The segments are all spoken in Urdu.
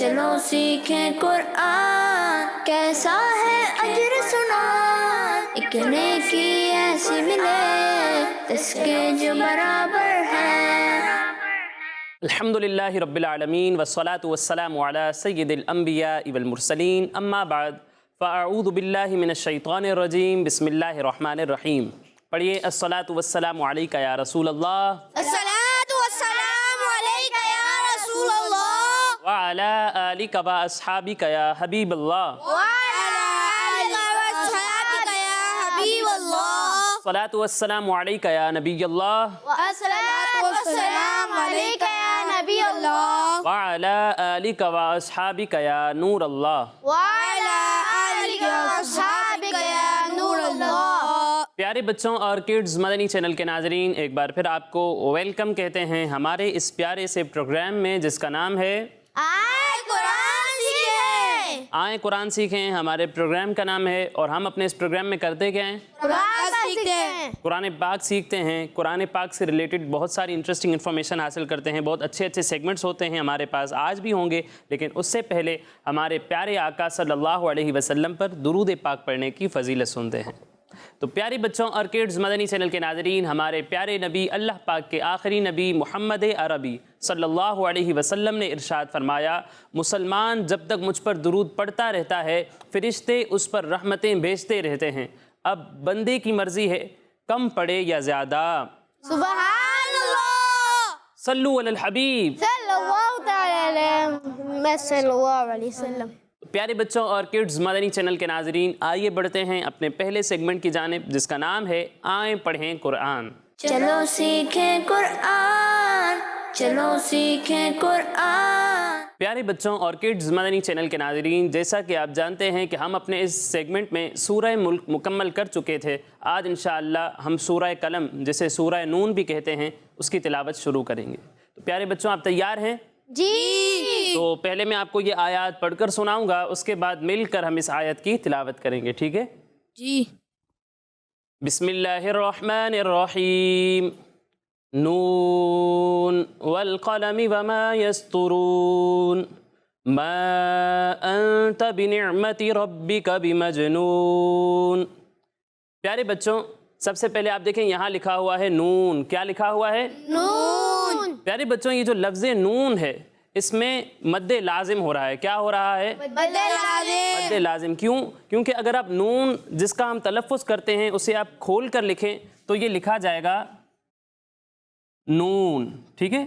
چلو سیکھیں قرآن، کیسا ہے اجر سنا، ایک نیکی ایسی ملے اس کے جو برابر ہے۔ الحمدللہ رب العالمین والصلاة والسلام علی سید الانبیاء والمرسلین، اما بعد فاعوذ باللہ من الشیطان الرجیم، بسم اللہ الرحمن الرحیم۔ پڑھیے الصلاة والسلام علیکہ یا رسول اللہ، الصلاۃ والسلام علیک یا رسول اللہ، وعلی آلک و اصحابک یا حبیب اللہ، وعلی آلک واصحابک یا حبیب اللہ، الصلاة والسلام علیکہ یا نبی اللہ، الصلاۃ والسلام علیک یا نبی اللہ، وعلی آلک و اصحابک یا نور اللہ۔ وعلی آلک واصحابک یا نور اللہ۔ پیارے بچوں اور کڈز مدنی چینل کے ناظرین، ایک بار پھر آپ کو ویلکم کہتے ہیں ہمارے اس پیارے سے پروگرام میں جس کا نام ہے آئیں قرآن سیکھیں، آئیں قرآن سیکھیں۔ ہمارے پروگرام کا نام ہے اور ہم اپنے اس پروگرام میں کرتے کیا ہیں؟ قرآن سیکھتے ہیں، قرآن پاک سیکھتے ہیں۔ قرآن پاک سے ریلیٹڈ بہت ساری انٹرسٹنگ انفارمیشن حاصل کرتے ہیں، بہت اچھے اچھے سیگمنٹس ہوتے ہیں ہمارے پاس، آج بھی ہوں گے، لیکن اس سے پہلے ہمارے پیارے آقا صلی اللہ علیہ وسلم پر درود پاک پڑھنے کی فضیلت سنتے ہیں۔ تو پیارے بچوں اور کڈز مدنی چینل کے ناظرین، ہمارے پیارے نبی اللہ پاک کے آخری نبی محمد عربی صلی اللہ علیہ وسلم نے ارشاد فرمایا، مسلمان جب تک مجھ پر درود پڑھتا رہتا ہے فرشتے اس پر رحمتیں بھیجتے رہتے ہیں، اب بندے کی مرضی ہے کم پڑھے یا زیادہ۔ سبحان اللہ، صلو علی الحبیب۔ صلی اللہ تعالی صلی اللہ علیہ وسلم۔ پیارے بچوں اور کڈز مدنی چینل کے ناظرین، آئیے بڑھتے ہیں اپنے پہلے سیگمنٹ کی جانب جس کا نام ہے آئیں پڑھیں قرآن۔ چلو سیکھیں قرآن، چلو سیکھیں قرآن۔ پیارے بچوں اور کڈز مدنی چینل کے ناظرین، جیسا کہ آپ جانتے ہیں کہ ہم اپنے اس سیگمنٹ میں سورہ ملک مکمل کر چکے تھے۔ آج انشاءاللہ ہم سورہ قلم جسے سورہ نون بھی کہتے ہیں اس کی تلاوت شروع کریں گے۔ تو پیارے بچوں، آپ تیار ہیں؟ جی۔ تو پہلے میں آپ کو یہ آیات پڑھ کر سناؤں گا، اس کے بعد مل کر ہم اس آیت کی تلاوت کریں گے، ٹھیک ہے؟ جی۔ بسم اللہ الرحمن الرحیم، نون والقلم وما یسطرون، ما انت بنعمت ربک بمجنون۔ پیارے بچوں، سب سے پہلے آپ دیکھیں یہاں لکھا ہوا ہے نون۔ کیا لکھا ہوا ہے؟ نون۔ پیارے بچوں، یہ جو لفظ نون ہے اس میں مد لازم ہو رہا ہے۔ کیا ہو رہا ہے؟ مد لازم۔ مد لازم۔ کیوں؟ کیونکہ اگر آپ نون جس کا ہم تلفظ کرتے ہیں اسے آپ کھول کر لکھیں تو یہ لکھا جائے گا نون، ٹھیک ہے؟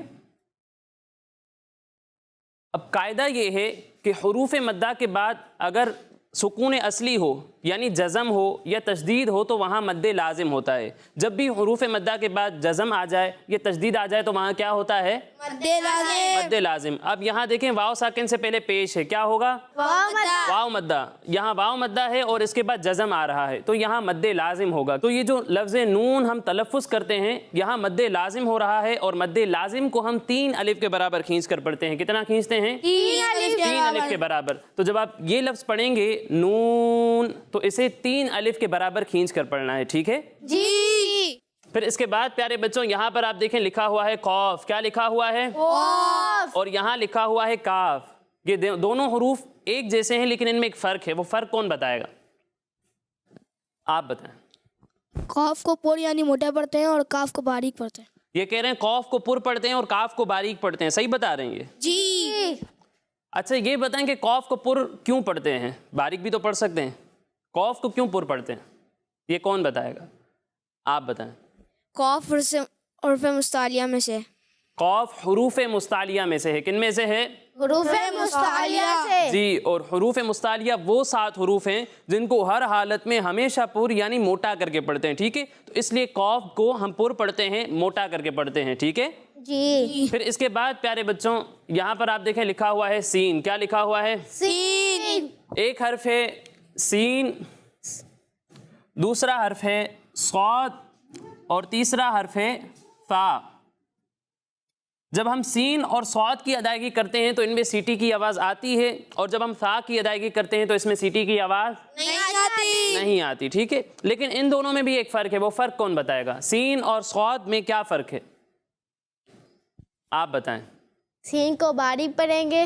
اب قاعدہ یہ ہے کہ حروف مدہ کے بعد اگر سکون اصلی ہو یعنی جزم ہو یا تشدید ہو تو وہاں مد لازم ہوتا ہے۔ جب بھی حروف مدہ کے بعد جزم آ جائے یا تشدید آ جائے تو وہاں کیا ہوتا ہے؟ مد لازم۔ مد لازم۔ اب یہاں دیکھیں واو ساکن سے پہلے پیش ہے، کیا ہوگا؟ واو مدہ۔ واو مدہ۔ یہاں واو مدہ ہے اور اس کے بعد جزم آ رہا ہے تو یہاں مد لازم ہوگا۔ تو یہ جو لفظ نون ہم تلفظ کرتے ہیں یہاں مد لازم ہو رہا ہے، اور مد لازم کو ہم 3 الف کے برابر کھینچ کر پڑھتے ہیں۔ کتنا کھینچتے ہیں؟ 3 الف کے برابر۔ تو جب آپ یہ لفظ پڑھیں گے نون تو اسے 3 الف کے برابر کھینچ کر پڑھنا ہے، ٹھیک ہے؟ جی۔ پھر اس کے بعد پیارے بچوں یہاں پر آپ دیکھیں لکھا ہوا ہے قاف۔ کیا لکھا ہوا ہے؟ قاف۔ اور یہاں لکھا ہوا ہے کاف۔ یہ دونوں حروف ایک جیسے ہیں لیکن ان میں ایک فرق ہے، وہ فرق کون بتائے گا؟ آپ بتائیں۔ قاف کو پر یعنی موٹا پڑھتے ہیں اور کاف کو باریک پڑھتے ہیں۔ یہ کہہ رہے ہیں قاف کو پر پڑھتے ہیں اور کاف کو باریک پڑھتے ہیں، صحیح بتا رہے ہیں یہ؟ جی۔ اچھا یہ بتائیں کہ قاف کو پر کیوں پڑھتے ہیں؟ باریک بھی تو پڑھ سکتے ہیں، قاف کو کیوں پر پڑھتے ہیں؟ یہ کون بتائے گا؟ آپ بتائیں۔ قاف حروف مستعلیہ میں سے۔ قاف حروف مستعلیہ میں سے ہے۔ کن میں سے ہے؟ حروف مستعلیہ سے۔ جی، اور حروف مستعلیہ وہ 7 حروف ہیں جن کو ہر حالت میں ہمیشہ پر یعنی موٹا کر کے پڑھتے ہیں، ٹھیک ہے؟ تو اس لیے قاف کو ہم پر پڑھتے ہیں، موٹا کر کے پڑھتے ہیں، ٹھیک ہے؟ جی۔ پھر اس کے بعد پیارے بچوں یہاں پر آپ دیکھیں لکھا ہوا ہے سین۔ کیا لکھا ہوا ہے؟ سین۔ ایک حرف ہے سین، دوسرا حرف ہے صاد اور تیسرا حرف ہے فا۔ جب ہم سین اور صاد کی ادائیگی کرتے ہیں تو ان میں سیٹی کی آواز آتی ہے، اور جب ہم فا کی ادائیگی کرتے ہیں تو اس میں سیٹی کی آواز نہیں آتی، ٹھیک ہے؟ لیکن ان دونوں میں بھی ایک فرق ہے، وہ فرق کون بتائے گا؟ سین اور صاد میں کیا فرق ہے؟ آپ بتائیں۔ سین کو باریک پڑھیں گے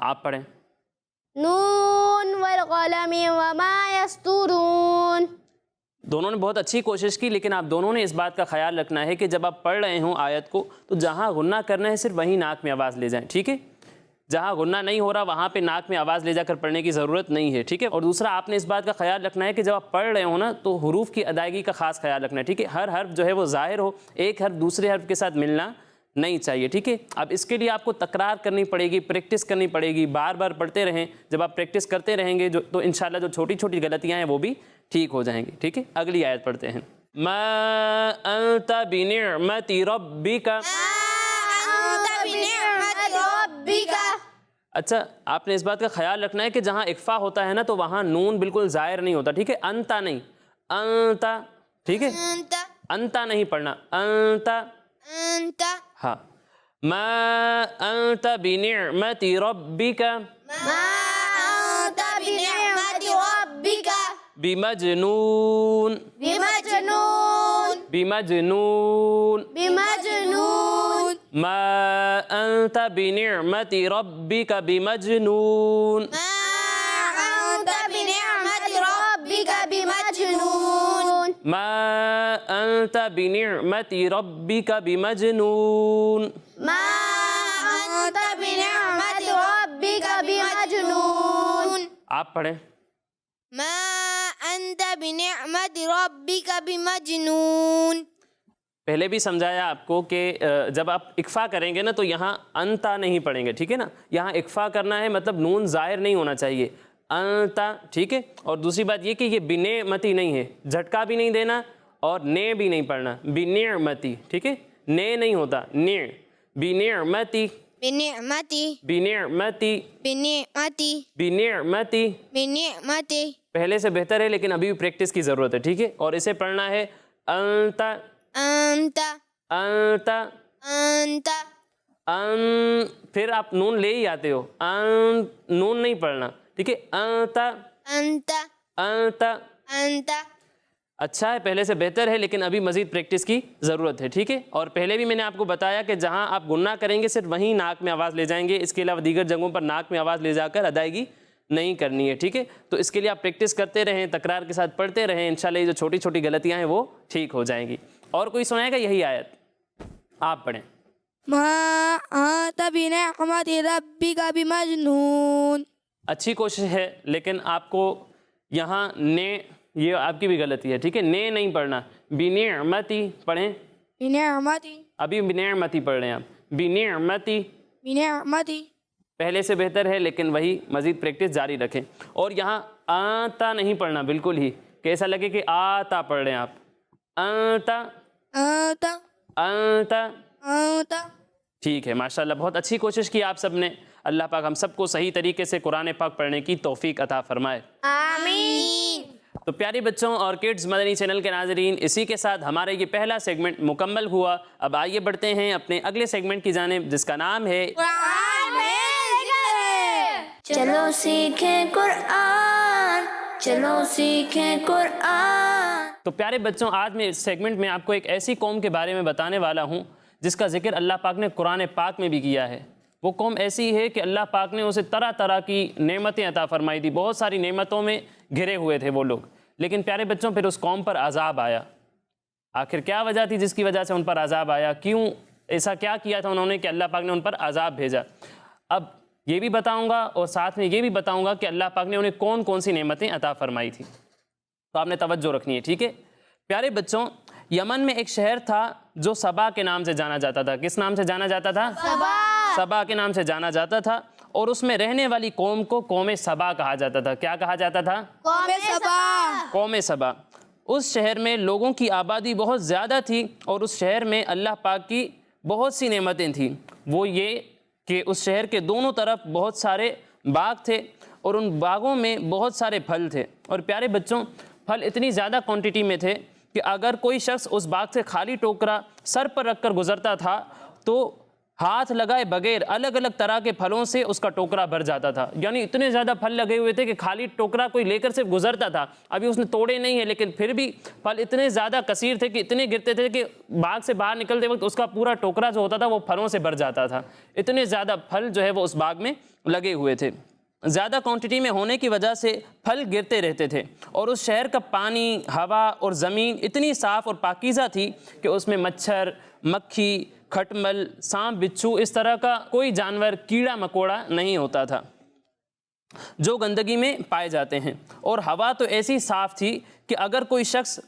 آپ پڑھیں. نون والقلم وما یسطرون. دونوں نے بہت اچھی کوشش کی، لیکن آپ دونوں نے اس بات کا خیال رکھنا ہے کہ جب آپ پڑھ رہے ہوں آیت کو تو جہاں غنہ کرنا ہے صرف وہیں ناک میں آواز لے جائیں. ٹھیک ہے، جہاں غنہ نہیں ہو رہا وہاں پہ ناک میں آواز لے جا کر پڑھنے کی ضرورت نہیں ہے. ٹھیک ہے، اور دوسرا آپ نے اس بات کا خیال رکھنا ہے کہ جب آپ پڑھ رہے ہوں نا تو حروف کی ادائیگی کا خاص خیال رکھنا ہے. ٹھیک ہے، ہر حرف جو ہے وہ ظاہر ہو، ایک حرف دوسرے حرف کے ساتھ ملنا نہیں چاہیے. ٹھیک ہے، اب اس کے لیے آپ کو تکرار کرنی پڑے گی، پریکٹس کرنی پڑے گی، بار بار پڑھتے رہیں. جب آپ پریکٹس کرتے رہیں گے تو انشاءاللہ جو چھوٹی چھوٹی غلطیاں ہیں وہ بھی ٹھیک ہو جائیں گی. ٹھیک ہے، اگلی آیت پڑھتے ہیں. ما انت بنعمت ربک. اچھا، آپ نے اس بات کا خیال رکھنا ہے کہ جہاں اکفا ہوتا ہے نا تو وہاں نون بالکل ظاہر نہیں ہوتا. ٹھیک ہے، انتا نہیں، انتا. ٹھیک ہے، انتا نہیں پڑھنا، انتا. ہاں، ما انت بنعمت ربک بمجنون. بمجنون. ما انت بنعمت ربک بمجنون. ما انت بنعمت ربک بمجنون. آپ پڑھیں. ما انت بنعمت ربک بمجنون. پہلے بھی سمجھایا آپ کو کہ جب آپ اکفا کریں گے نا تو یہاں انتا نہیں پڑھیں گے. ٹھیک ہے نا، یہاں اکفا کرنا ہے، مطلب نون ظاہر نہیں ہونا چاہیے، انتا. ٹھیک ہے، اور دوسری بات یہ کہ یہ بنعمتی نہیں ہے، جھٹکا بھی نہیں دینا اور نے بھی نہیں پڑھنا، بنعمتی. ٹھیک ہے، نے نہیں ہوتا، نے. بنعمتی. بنعمتی. بنعمتی. بنعمتی. بنعمتی. بنعمتی. پہلے سے بہتر ہے لیکن ابھی بھی پریکٹس کی ضرورت ہے. ٹھیک ہے، اور اسے پڑھنا ہے انتا. انت. انتا. انت. ان، پھر آپ نون لے ہی آتے ہو، ان نون نہیں پڑھنا. ٹھیک ہے، انتا. انت. انتا. انت. اچھا ہے، پہلے سے بہتر ہے لیکن ابھی مزید پریکٹس کی ضرورت ہے. ٹھیک ہے، اور پہلے بھی میں نے آپ کو بتایا کہ جہاں آپ گناہ کریں گے صرف وہیں ناک میں آواز لے جائیں گے، اس کے علاوہ دیگر جگہوں پر ناک میں آواز لے جا کر ادائیگی نہیں کرنی ہے. ٹھیک ہے، تو اس کے لیے آپ پریکٹس کرتے رہیں، تکرار کے ساتھ پڑھتے رہیں، انشاءاللہ یہ جو چھوٹی چھوٹی غلطیاں ہیں وہ ٹھیک ہو جائیں گی. اور کوئی سنائے گا یہی آیت؟ آپ پڑھیں. ما انت بنعمت ربک بمجنون. اچھی کوشش ہے لیکن آپ کو یہاں نے، یہ آپ کی بھی غلطی ہے. ٹھیک ہے، نے نہیں پڑھنا، بنعمتی پڑھیں. بنعمتی. ابھی بنعمتی پڑھ رہے ہیں آپ، بنعمتی. بنعمتی. پہلے سے بہتر ہے لیکن وہی مزید پریکٹس جاری رکھیں. اور یہاں آتا نہیں پڑھنا بالکل ہی، کہ ایسا لگے کہ آتا پڑھ رہے ہیں آپ. آتا. انت. آتا. انت. ٹھیک ہے، ماشاءاللہ بہت اچھی کوشش کی آپ سب نے. اللہ پاک ہم سب کو صحیح طریقے سے قرآن پاک پڑھنے کی توفیق عطا فرمائے. آمین. تو پیارے بچوں اور کڈز مدنی چینل کے ناظرین، اسی کے ساتھ ہمارا یہ پہلا سیگمنٹ مکمل ہوا. اب آئیے بڑھتے ہیں اپنے اگلے سیگمنٹ کی جانب جس کا نام ہے چلو سیکھیں قرآن، چلو سیکھیں قرآن. تو پیارے بچوں، آج میں اس سیگمنٹ میں آپ کو ایک ایسی قوم کے بارے میں بتانے والا ہوں جس کا ذکر اللہ پاک نے قرآن پاک میں بھی کیا ہے. وہ قوم ایسی ہے کہ اللہ پاک نے اسے طرح طرح کی نعمتیں عطا فرمائی تھی، بہت ساری نعمتوں میں گھرے ہوئے تھے وہ لوگ. لیکن پیارے بچوں پھر اس قوم پر عذاب آیا. آخر کیا وجہ تھی جس کی وجہ سے ان پر عذاب آیا؟ کیوں ایسا کیا کیا تھا انہوں نے کہ اللہ پاک نے ان پر عذاب بھیجا؟ اب یہ بھی بتاؤں گا اور ساتھ میں یہ بھی بتاؤں گا کہ اللہ پاک نے انہیں کون کون سی نعمتیں عطا فرمائی تھیں. تو آپ نے توجہ رکھنی ہے. ٹھیک ہے پیارے بچوں، یمن میں ایک شہر تھا جو سبا کے نام سے جانا جاتا تھا. کس نام سے جانا جاتا تھا؟ سبا کے نام سے جانا جاتا تھا. اور اس میں رہنے والی قوم کو قوم سبا کہا جاتا تھا. کیا کہا جاتا تھا؟ قوم سبا. قوم سبا. اس شہر میں لوگوں کی آبادی بہت زیادہ تھی اور اس شہر میں اللہ پاک کی بہت سی نعمتیں تھیں. وہ یہ کہ اس شہر کے دونوں طرف بہت سارے باغ تھے اور ان باغوں میں بہت سارے پھل تھے. اور پیارے بچوں، پھل اتنی زیادہ کوانٹٹی میں تھے کہ اگر کوئی شخص اس باغ سے خالی ٹوکرا سر پر رکھ کر گزرتا تھا تو ہاتھ لگائے بغیر الگ الگ طرح کے پھلوں سے اس کا ٹوکرا بھر جاتا تھا. یعنی اتنے زیادہ پھل لگے ہوئے تھے کہ خالی ٹوکرا کوئی لے کر صرف گزرتا تھا. ابھی اس نے توڑے نہیں ہیں لیکن پھر بھی پھل اتنے زیادہ کثیر تھے کہ اتنے گرتے تھے کہ باغ سے باہر نکلتے وقت اس کا پورا ٹوکرا جو ہوتا تھا وہ پھلوں سے بھر جاتا تھا. اتنے زیادہ پھل جو ہے وہ اس باغ میں لگے ہوئے تھے. زیادہ کوانٹٹی میں ہونے کی وجہ سے پھل گرتے رہتے تھے اور اس شہر کا پانی، ہوا اور زمین اتنی صاف اور پاکیزہ تھی کہ اس میں مچھر، مکھی، کھٹمل، سانپ، بچھو اس طرح کا کوئی جانور، کیڑا مکوڑا نہیں ہوتا تھا جو گندگی میں پائے جاتے ہیں. اور ہوا تو ایسی صاف تھی کہ اگر کوئی شخص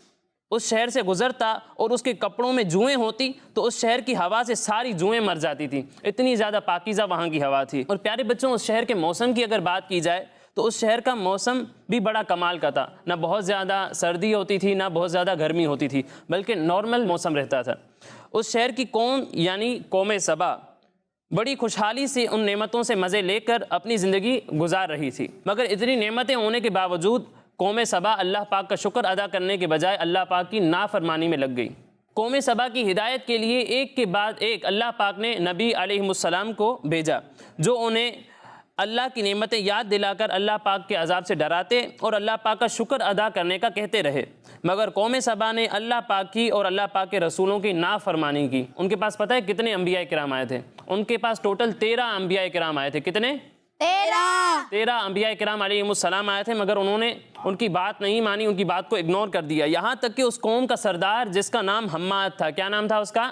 اس شہر سے گزرتا اور اس کے کپڑوں میں جوئیں ہوتی تو اس شہر کی ہوا سے ساری جوئیں مر جاتی تھیں. اتنی زیادہ پاکیزہ وہاں کی ہوا تھی. اور پیارے بچوں، اس شہر کے موسم کی اگر بات کی جائے تو اس شہر کا موسم بھی بڑا کمال کا تھا. نہ بہت زیادہ سردی ہوتی تھی نہ بہت زیادہ گرمی ہوتی تھی، بلکہ نارمل موسم رہتا تھا. اس شہر کی قوم یعنی قوم سبا بڑی خوشحالی سے ان نعمتوں سے مزے لے کر اپنی زندگی گزار رہی تھی. مگر اتنی نعمتیں ہونے کے باوجود قوم سبا اللہ پاک کا شکر ادا کرنے کے بجائے اللہ پاک کی نافرمانی میں لگ گئی. قوم سبا کی ہدایت کے لیے ایک کے بعد ایک اللہ پاک نے نبی علیہ السلام کو بھیجا جو انہیں اللہ کی نعمتیں یاد دلا کر اللہ پاک کے عذاب سے ڈراتے اور اللہ پاک کا شکر ادا کرنے کا کہتے رہے. مگر قوم سبا نے اللہ پاک کی اور اللہ پاک کے رسولوں کی نافرمانی کی. ان کے پاس پتہ ہے کتنے انبیاء کرام آئے تھے؟ ان کے پاس ٹوٹل 13 انبیاء کرام آئے تھے. کتنے؟ 13 انبیاء کرام علیہ السلام آئے تھے، مگر انہوں نے ان کی بات نہیں مانی، ان کی بات کو اگنور کر دیا. یہاں تک کہ اس قوم کا سردار جس کا نام حماد تھا، کیا نام تھا اس کا؟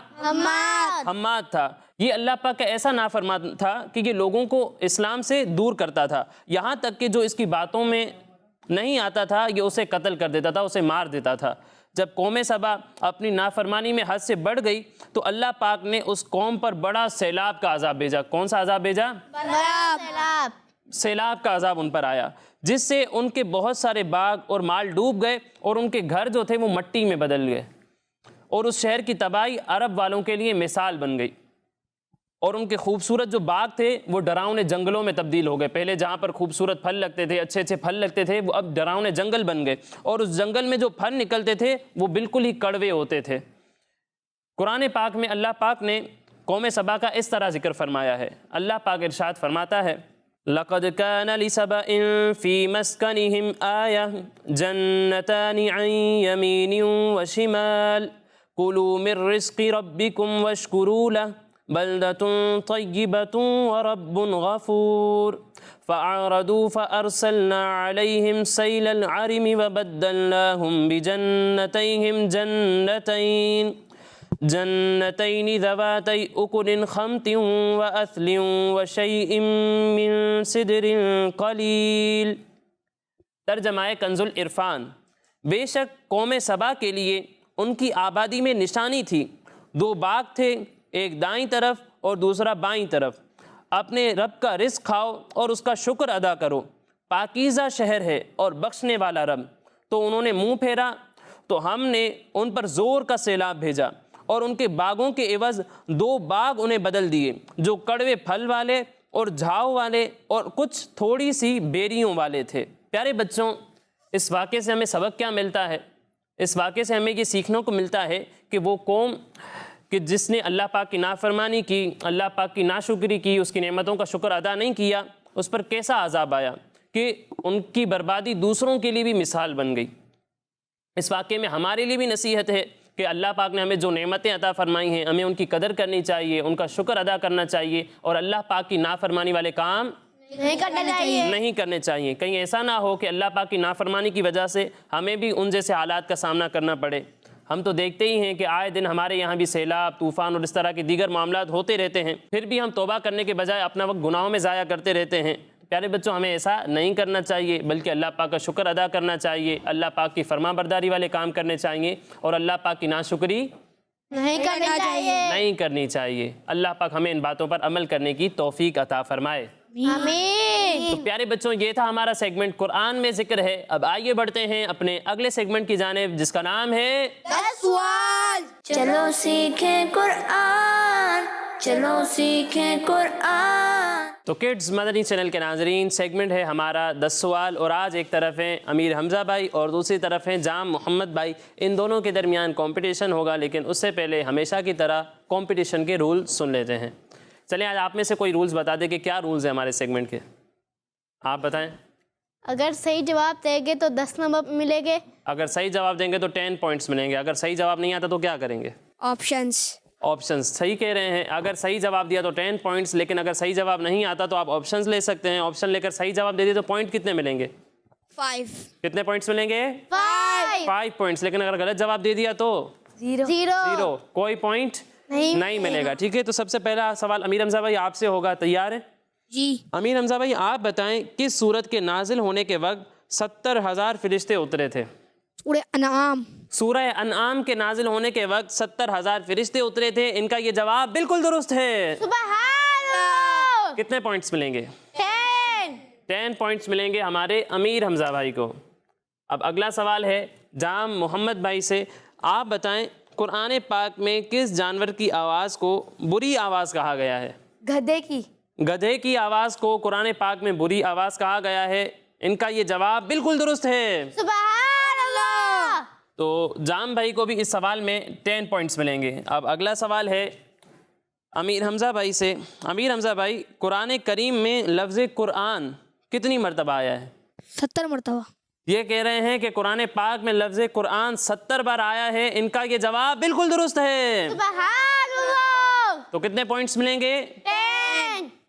حماد تھا. یہ اللہ پاک کا ایسا نافرمان تھا کہ یہ لوگوں کو اسلام سے دور کرتا تھا. یہاں تک کہ جو اس کی باتوں میں نہیں آتا تھا یہ اسے قتل کر دیتا تھا، اسے مار دیتا تھا. جب قوم سبا اپنی نافرمانی میں حد سے بڑھ گئی تو اللہ پاک نے اس قوم پر بڑا سیلاب کا عذاب بھیجا. کون سا عذاب بھیجا؟ سیلاب کا عذاب ان پر آیا، جس سے ان کے بہت سارے باغ اور مال ڈوب گئے اور ان کے گھر جو تھے وہ مٹی میں بدل گئے. اور اس شہر کی تباہی عرب والوں کے لیے مثال بن گئی. اور ان کے خوبصورت جو باغ تھے وہ ڈراؤنے جنگلوں میں تبدیل ہو گئے. پہلے جہاں پر خوبصورت پھل لگتے تھے، اچھے اچھے پھل لگتے تھے، وہ اب ڈراؤنے جنگل بن گئے. اور اس جنگل میں جو پھل نکلتے تھے وہ بالکل ہی کڑوے ہوتے تھے. قرآن پاک میں اللہ پاک نے قوم سبا کا اس طرح ذکر فرمایا ہے. اللہ پاک ارشاد فرماتا ہے لَقَدْ كَانَ لِسَبَإٍ فِي مَسْكَنِهِمْ آيَةٌ جَنَّتَانِ عَنْ يَمِينٍ وَشِمَالٍ كُلُوا مِنْ رِزْقِ رَبِّكُمْ وَاشْكُرُوا لَهُ بلدة طيبة ورب غفور فأعرضوا فأرسلنا عليهم سيل العرم وبدلناهم بجنتيهم جنتين ذواتي أكل خمط وأثل وشيء من سدر قليل. ترجمہ کنز العرفان. بے شک قوم سبا کے لیے ان کی آبادی میں نشانی تھی. 2 باغ تھے، ایک دائیں طرف اور دوسرا بائیں طرف. اپنے رب کا رزق کھاؤ اور اس کا شکر ادا کرو. پاکیزہ شہر ہے اور بخشنے والا رب. تو انہوں نے منہ پھیرا تو ہم نے ان پر زور کا سیلاب بھیجا اور ان کے باغوں کے عوض 2 باغ انہیں بدل دیے جو کڑوے پھل والے اور جھاؤ والے اور کچھ تھوڑی سی بیریوں والے تھے. پیارے بچوں، اس واقعے سے ہمیں سبق کیا ملتا ہے؟ اس واقعے سے ہمیں یہ سیکھنے کو ملتا ہے کہ وہ قوم کہ جس نے اللہ پاک کی نافرمانی کی، اللہ پاک کی ناشکری کی، اس کی نعمتوں کا شکر ادا نہیں کیا، اس پر کیسا عذاب آیا کہ ان کی بربادی دوسروں کے لیے بھی مثال بن گئی. اس واقعے میں ہمارے لیے بھی نصیحت ہے کہ اللہ پاک نے ہمیں جو نعمتیں عطا فرمائی ہیں ہمیں ان کی قدر کرنی چاہیے، ان کا شکر ادا کرنا چاہیے اور اللہ پاک کی نافرمانی والے کام نہیں کرنے چاہیے. کہیں ایسا نہ ہو کہ اللہ پاک کی نافرمانی کی وجہ سے ہمیں بھی ان جیسے حالات کا سامنا کرنا پڑے. ہم تو دیکھتے ہی ہیں کہ آئے دن ہمارے یہاں بھی سیلاب، طوفان اور اس طرح کے دیگر معاملات ہوتے رہتے ہیں، پھر بھی ہم توبہ کرنے کے بجائے اپنا وقت گناہوں میں ضائع کرتے رہتے ہیں. پیارے بچوں، ہمیں ایسا نہیں کرنا چاہیے بلکہ اللہ پاک کا شکر ادا کرنا چاہیے، اللہ پاک کی فرما برداری والے کام کرنے چاہیے اور اللہ پاک کی ناشکری نہیں کرنی چاہیے. اللہ پاک ہمیں ان باتوں پر عمل کرنے کی توفیق عطا فرمائے. تو پیارے بچوں، یہ تھا ہمارا سیگمنٹ قرآن میں ذکر ہے. اب آئیے بڑھتے ہیں اپنے اگلے سیگمنٹ کی جانب جس کا نام ہے 10 سوال. چلو سیکھیں قرآن، چلو سیکھیں قرآن. تو کڈز مدنی چینل کے ناظرین، سیگمنٹ ہے ہمارا 10 سوال اور آج ایک طرف ہیں امیر حمزہ بھائی اور دوسری طرف ہیں جام محمد بھائی. ان دونوں کے درمیان کمپٹیشن ہوگا، لیکن اس سے پہلے ہمیشہ کی طرح کمپٹیشن کے رول سن لیتے ہیں. چلیں آج آپ میں سے کوئی رولز بتا دے کہ کیا رولز ہیں ہمارے سیگمنٹ کے، آپ بتائیں۔ اگر صحیح جواب دیں گے تو 10 نمبر ملیں گے، اگر صحیح جواب دیں گے تو 10 پوائنٹس ملیں گے، اگر صحیح جواب نہیں آتا تو کیا کریں گے؟ آپشنس آپشنز صحیح کہہ رہے ہیں، اگر صحیح جواب دیا تو 10 پوائنٹس، لیکن اگر صحیح جواب نہیں آتا تو آپ آپشنز لے سکتے ہیں، آپشن لے کر صحیح جواب دے دیے تو پوائنٹ کتنے ملیں گے؟ 5 کتنے پوائنٹس ملیں گے؟ 5 پوائنٹس، لیکن اگر غلط جواب دے دیا تو 0 کوئی پوائنٹ نہیں ملے گا، ٹھیک ہے؟ تو سب سے پہلا سوال امیر حمزہ بھائی آپ سے ہوگا، تیار ہیں؟ جی امیر حمزہ بھائی آپ بتائیں کس سورت کے نازل ہونے کے وقت 70,000 فرشتے اترے تھے؟ سورہ انعام۔ سورہ انعام کے نازل ہونے کے وقت 70,000 فرشتے اترے تھے، ان کا یہ جواب بالکل درست ہے۔ سبحان اللہ۔ کتنے پوائنٹس ملیں گے؟ 10 پوائنٹس ملیں گے ہمارے امیر حمزہ بھائی کو۔ اب اگلا سوال ہے جام محمد بھائی سے، آپ بتائیں قرآن پاک میں کس جانور کی آواز کو بری آواز کہا گیا ہے؟ گدھے کی۔ گدھے کی آواز کو قرآن پاک میں بری آواز کہا گیا ہے، ان کا یہ جواب بالکل درست ہے۔ سبحان اللہ۔ تو جام بھائی کو بھی اس سوال میں 10 پوائنٹس ملیں گے۔ اب اگلا سوال ہے امیر حمزہ بھائی سے، امیر حمزہ بھائی قرآن کریم میں لفظ قرآن کتنی مرتبہ آیا ہے؟ 70 مرتبہ۔ یہ کہہ رہے ہیں کہ قرآن پاک میں لفظ قرآن 70 بار آیا ہے، ان کا یہ جواب بالکل درست ہے۔ سبحان اللہ۔ تو کتنے پوائنٹس ملیں گے؟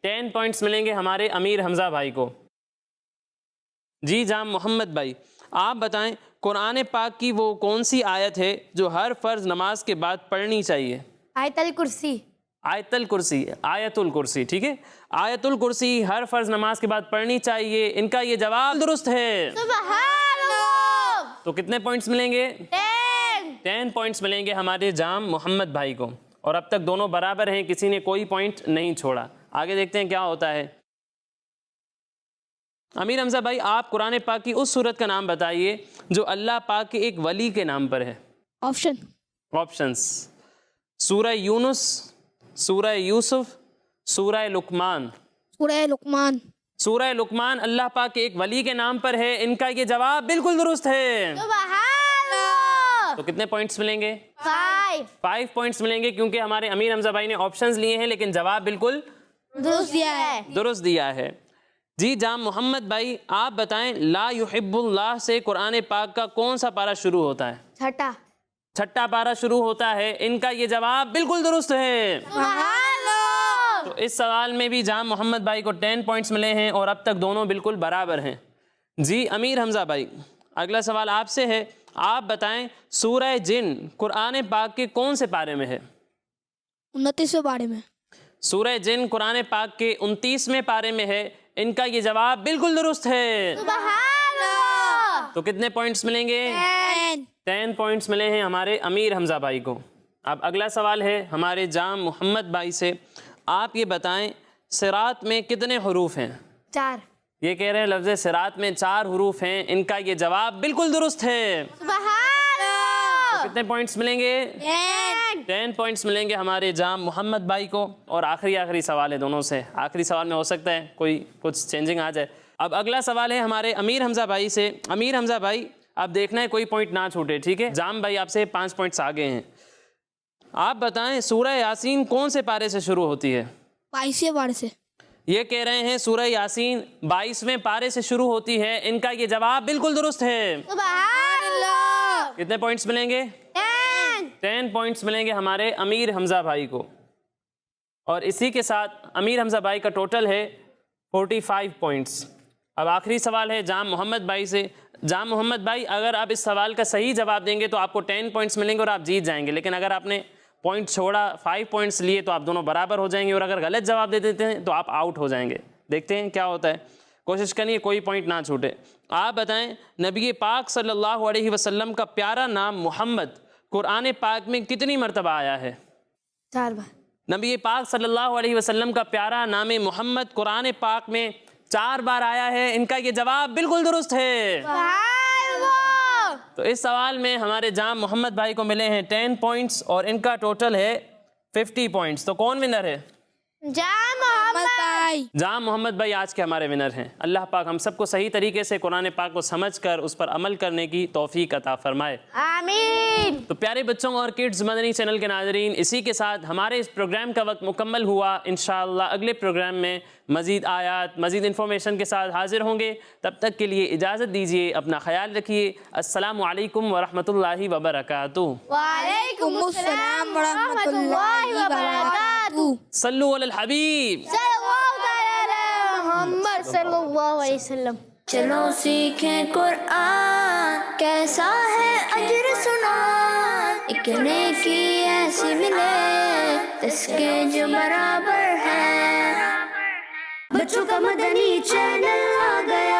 10 پوائنٹس ملیں گے ہمارے امیر حمزہ بھائی کو۔ جی جام محمد بھائی آپ بتائیں قرآن پاک کی وہ کون سی آیت ہے جو ہر فرض نماز کے بعد پڑھنی چاہیے؟ آیت الکرسی۔ آیت الکرسی، آیت الکرسی، ٹھیک ہے، آیت الکرسی ہر فرض نماز کے بعد پڑھنی چاہیے، ان کا یہ جواب درست ہے۔ سبحان اللہ۔ تو کتنے پوائنٹس ملیں گے؟ 10 پوائنٹس ملیں گے ہمارے جام محمد بھائی کو، اور اب تک دونوں برابر ہیں، کسی نے کوئی پوائنٹ نہیں چھوڑا۔ آگے دیکھتے ہیں کیا ہوتا ہے۔ امیر حمزہ بھائی آپ قرآن پاک کی اس سورت کا نام بتائیے جو اللہ پاک کے ایک ولی کے نام پر ہے۔ آپشنز: سورہ یونس، سورہ یوسف، سورہ لقمان۔ سورہ لقمان۔ سورہ لقمان اللہ پاک کے ایک ولی کے نام پر ہے، ان کا یہ جواب بالکل درست ہے۔ سبحان اللہ۔ تو کتنے پوائنٹس ملیں گے؟ 5 پوائنٹس ملیں گے، کیونکہ ہمارے امیر حمزہ بھائی نے آپشنز لیے ہیں لیکن جواب بالکل درست دیا ہے۔ جی جام محمد بھائی آپ بتائیں لا یحب اللہ سے قرآن پاک کا کون سا پارہ شروع ہوتا ہے؟ چھٹا پارہ شروع ہوتا ہے، ان کا یہ جواب بالکل درست ہے۔ تو اس سوال میں بھی جام محمد بھائی کو 10 پوائنٹس ملے ہیں، اور اب تک دونوں بالکل برابر ہیں۔ جی امیر حمزہ بھائی اگلا سوال آپ سے ہے، آپ بتائیں سورہ جن قرآن پاک کے کون سے پارے میں ہے؟ 29ویں پارے میں۔ سورہ جن قرآن پاک کے 29ویں پارے میں ہے، ان کا یہ جواب بالکل درست ہے۔ سبحان اللہ۔ تو کتنے پوائنٹس ملیں گے؟ 10 پوائنٹس ملے ہیں ہمارے امیر حمزہ بھائی کو۔ اب اگلا سوال ہے ہمارے جام محمد بھائی سے، آپ یہ بتائیں صراط میں کتنے حروف ہیں؟ 4 یہ کہہ رہے ہیں لفظ صراط میں 4 حروف ہیں، ان کا یہ جواب بالکل درست ہے۔ سبحان اللہ۔ کتنے پوائنٹس ملیں گے؟ 10 پوائنٹس ملیں گے ہمارے جام محمد بھائی کو۔ اور آخری سوال ہے دونوں سے، آخری سوال میں ہو سکتا ہے کوئی کچھ چینجنگ آ جائے۔ اب اگلا سوال ہے ہمارے امیر حمزہ بھائی سے، امیر حمزہ بھائی اب دیکھنا ہے کوئی پوائنٹ نہ چھوٹے، ٹھیک ہے؟ جام بھائی آپ سے 5 پوائنٹس آگے ہیں۔ آپ بتائیں سورہ یاسین کون سے پارے سے شروع ہوتی ہے؟ 22ویں پارے سے۔ یہ کہہ رہے ہیں سورہ یاسین 22ویں پارے سے شروع ہوتی ہے، ان کا یہ جواب بالکل درست ہے۔ سبحان اللہ۔ کتنے پوائنٹس ملیں گے؟ 10 پوائنٹس ملیں گے ہمارے امیر حمزہ بھائی کو، اور اسی کے ساتھ امیر حمزہ بھائی کا ٹوٹل ہے 45 پوائنٹس۔ اب آخری سوال ہے جام محمد بھائی سے، جام محمد بھائی اگر آپ اس سوال کا صحیح جواب دیں گے تو آپ کو 10 پوائنٹس ملیں گے اور آپ جیت جائیں گے، لیکن اگر آپ نے پوائنٹ چھوڑا 5 پوائنٹس لیے تو آپ دونوں برابر ہو جائیں گے، اور اگر غلط جواب دے دیتے ہیں تو آپ آؤٹ ہو جائیں گے۔ دیکھتے ہیں کیا ہوتا ہے، کوشش کریں کوئی پوائنٹ نہ چھوٹے۔ آپ بتائیں نبی پاک صلی اللہ علیہ وسلم کا پیارا نام محمد قرآن پاک میں کتنی مرتبہ آیا ہے؟ 4 بار۔ نبی پاک صلی اللہ علیہ وسلم کا پیارا نام محمد قرآن پاک میں 4 بار آیا ہے، ان کا یہ جواب بالکل درست ہے۔ تو اس سوال میں ہمارے جام محمد بھائی کو ملے ہیں 10 پوائنٹس، اور ان کا ٹوٹل ہے 50 پوائنٹس۔ تو کون ونر ہے؟ جام محمد بھائی. جہاں محمد بھائی آج کے ہمارے ونر ہیں. اللہ پاک ہم سب کو صحیح طریقے سے قرآن پاک کو سمجھ کر اس پر عمل کرنے کی توفیق عطا فرمائے. آمین. تو پیارے بچوں اور کڈز مدنی چینل کے ناظرین، اسی کے ساتھ ہمارے اس پروگرام کا وقت مکمل ہوا. انشاءاللہ اگلے پروگرام میں مزید آیات، مزید انفارمیشن کے ساتھ حاضر ہوں گے. تب تک کے لیے اجازت دیجیے، اپنا خیال رکھیے. السلام علیکم ورحمۃ اللہ وبرکاتہ. وعلیکم السلام ورحمۃ اللہ وبرکاتہ. صلو علی الحبیب. محمد صلی اللہ علیہ وسلم. چلو سیکھیں قرآن کیسا ہے اجر سنا، ایک نیکی ایسی ملے اس کے جو برابر ہے. بچوں کا مدنی چینل آ گیا.